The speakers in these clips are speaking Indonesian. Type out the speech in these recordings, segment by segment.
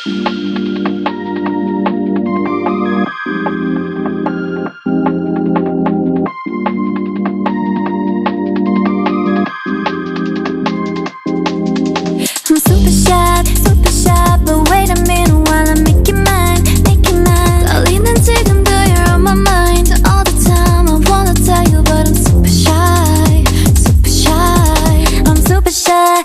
super shy, but wait a minute while I make you mine, make you mine. 떨리는 지금도 you're on my mind all the time. I wanna tell you, but I'm super shy, super shy. I'm super shy,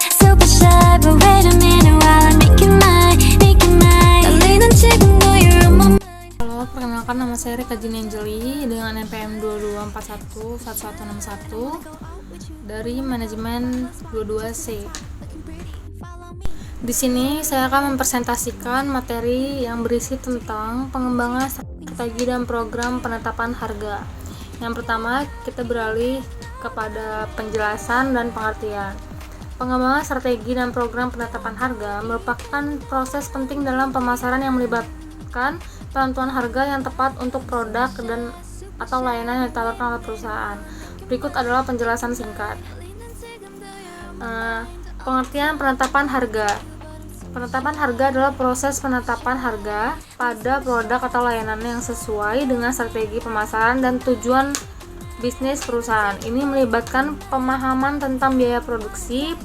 but wait a minute while I make you mine, make you mine. 떨리는 지금도 you're on my mind. Halo, perkenalkan nama saya Rika Jin Angeli dengan NPM 22411161 dari manajemen 22C. Di sini saya akan mempresentasikan materi yang berisi tentang pengembangan strategi dan program penetapan harga. Yang pertama, kita beralih kepada penjelasan dan pengertian. Pengembangan strategi dan program penetapan harga merupakan proses penting dalam pemasaran yang melibatkan penentuan harga yang tepat untuk produk dan atau layanan yang ditawarkan oleh perusahaan. Berikut adalah penjelasan singkat. Pengertian penetapan harga. Penetapan harga adalah proses penetapan harga pada produk atau layanan yang sesuai dengan strategi pemasaran dan tujuan bisnis perusahaan. Ini melibatkan pemahaman tentang biaya produksi,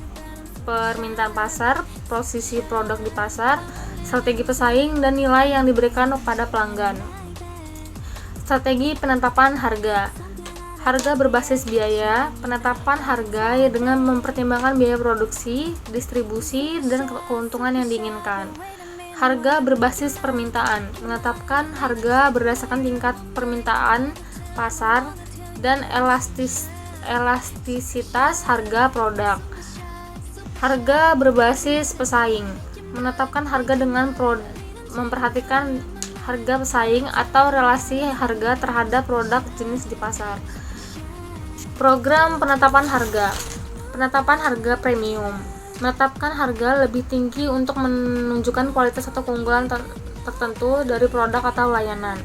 permintaan pasar, posisi produk di pasar, strategi pesaing, dan nilai yang diberikan kepada pelanggan. Strategi penetapan harga. Harga berbasis biaya. Penetapan harga dengan mempertimbangkan biaya produksi, distribusi, dan keuntungan yang diinginkan. Harga berbasis permintaan. Menetapkan harga berdasarkan tingkat permintaan pasar dan elastisitas harga produk. Harga berbasis pesaing. Menetapkan harga dengan memperhatikan harga pesaing atau relasi harga terhadap produk jenis di pasar. Program penetapan harga. Penetapan harga premium. Menetapkan harga lebih tinggi untuk menunjukkan kualitas atau keunggulan tertentu dari produk atau layanan.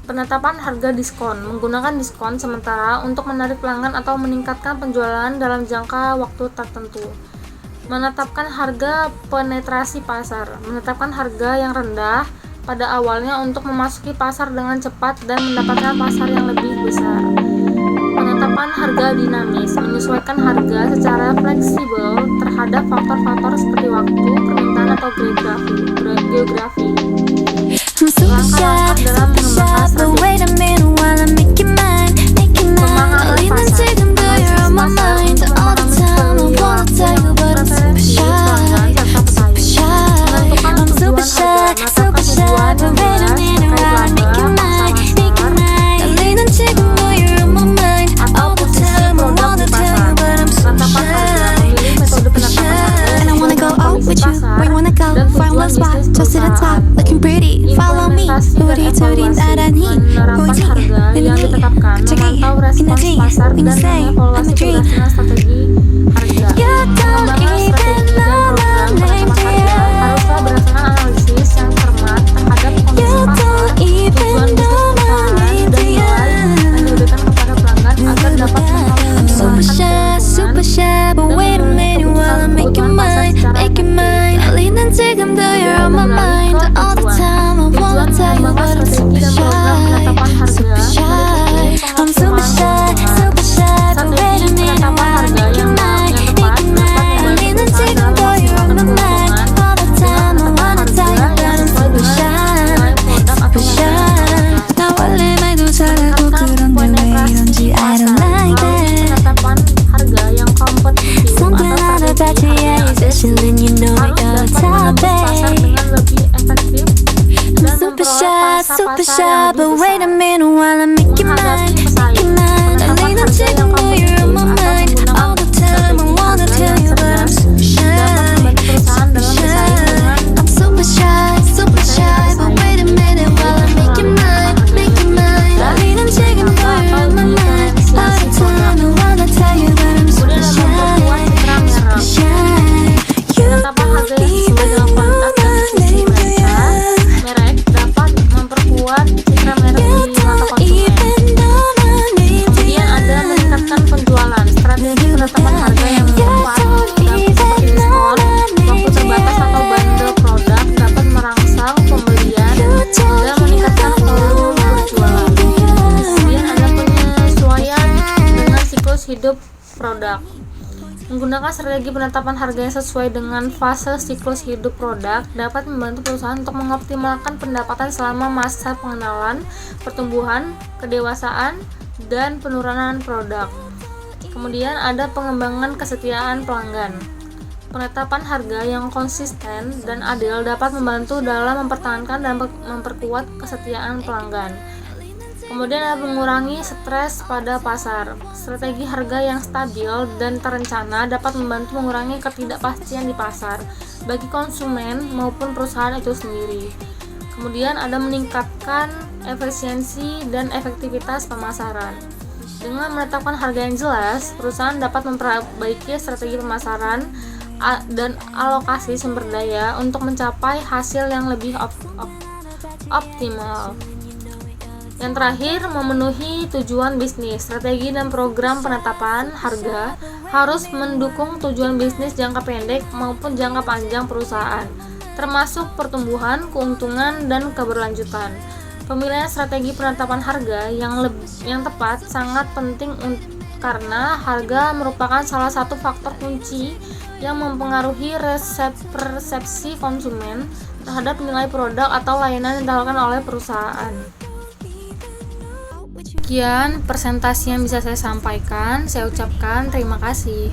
Penetapan harga diskon. Menggunakan diskon sementara untuk menarik pelanggan atau meningkatkan penjualan dalam jangka waktu tertentu. Menetapkan harga penetrasi pasar. Menetapkan harga yang rendah pada awalnya untuk memasuki pasar dengan cepat dan mendapatkan pasar yang lebih besar. Penetapan harga dinamis. Menyesuaikan harga secara fleksibel terhadap faktor-faktor seperti waktu, permintaan, atau geografi. Langkah-langkah dalam mengembangkan strategi. Pemahaman pasar. Analisis pasar untuk memahami peluang, preferensi pelanggan, serta pesaing. Menentukan tujuan harga. Menetapkan tujuan yang jelas terkait laba, pangsa pasar, atau posisi produk di pasar. Penetapan harga. Memilih metode penetapan harga sesuai dengan kondisi pasar dan tujuan bisnis perusahaan. Implementasi penerapan harga yang ditetapkan, memantau respons pasar dan mengevaluasi keberhasilan strategi harga. Pengembangan strategi dan program penetapan harga haruslah berdasarkan analisis yang cermat terhadap kondisi pasar, tujuan bisnis perusahaan, dan nilai yang diberikan kepada pelanggan agar dapat mengelola Super shy, but wait a minute while I make you mine, make you mine. 떨리는 지금도 you're on my mind all the time. I wanna tell you, but I'm super shy, super shy. I'm super shy, but wait a minute while I make you mine, make you mine. 떨리는 지금도 you're on my mind all the time. I wanna tell you, but I'm super shy, super shy. 나 원래 말도 잘하고 그런데 왜 이런지 I don't like that. penetapan harga yang kompetitif Something out of that especially you know I got top pasar dengan lebih efektif dan super memperoleh shy, pasar but wait a minute while I make you mine, menghadapi make you pesaing. mine. Penetapan 떨리는 harga yang 지금도 you're on my kompetitif mind atau all the menggunakan time. I wanna strategi tell you, harga but yang I'm cerdas super dapat membantu perusahaan dalam bersaing dengan I'm super shy, but wait a minute while I make you mine, make you mine. 떨리는 지금도 you're on my mind all the time. I wanna tell you, but I'm super memperkuat citra merek. shy. You Penetapan harga yang sesuai dengan even know kualitas dan my bisnis name, do ya? merek dapat memperkuat citra merek di mata konsumen. Kemudian ada meningkatkan hidup produk. Menggunakan strategi penetapan harga yang sesuai dengan fase siklus hidup produk dapat membantu perusahaan untuk mengoptimalkan pendapatan selama masa pengenalan, pertumbuhan, kedewasaan, dan penurunan produk. Kemudian ada pengembangan kesetiaan pelanggan. Penetapan harga yang konsisten dan adil dapat membantu dalam mempertahankan dan memperkuat kesetiaan pelanggan. Kemudian ada mengurangi stres pada pasar. Strategi harga yang stabil dan terencana dapat membantu mengurangi ketidakpastian di pasar bagi konsumen maupun perusahaan itu sendiri. Kemudian ada meningkatkan efisiensi dan efektivitas pemasaran. Dengan menetapkan harga yang jelas, perusahaan dapat memperbaiki strategi pemasaran dan alokasi sumber daya untuk mencapai hasil yang lebih optimal. Yang terakhir, memenuhi tujuan bisnis. Strategi dan program penetapan harga harus mendukung tujuan bisnis jangka pendek maupun jangka panjang perusahaan, termasuk pertumbuhan, keuntungan, dan keberlanjutan. Pemilihan strategi penetapan harga yang tepat sangat penting karena harga merupakan salah satu faktor kunci yang mempengaruhi persepsi konsumen terhadap nilai produk atau layanan yang ditawarkan oleh perusahaan. Sekian presentasi yang bisa saya sampaikan. Saya ucapkan terima kasih.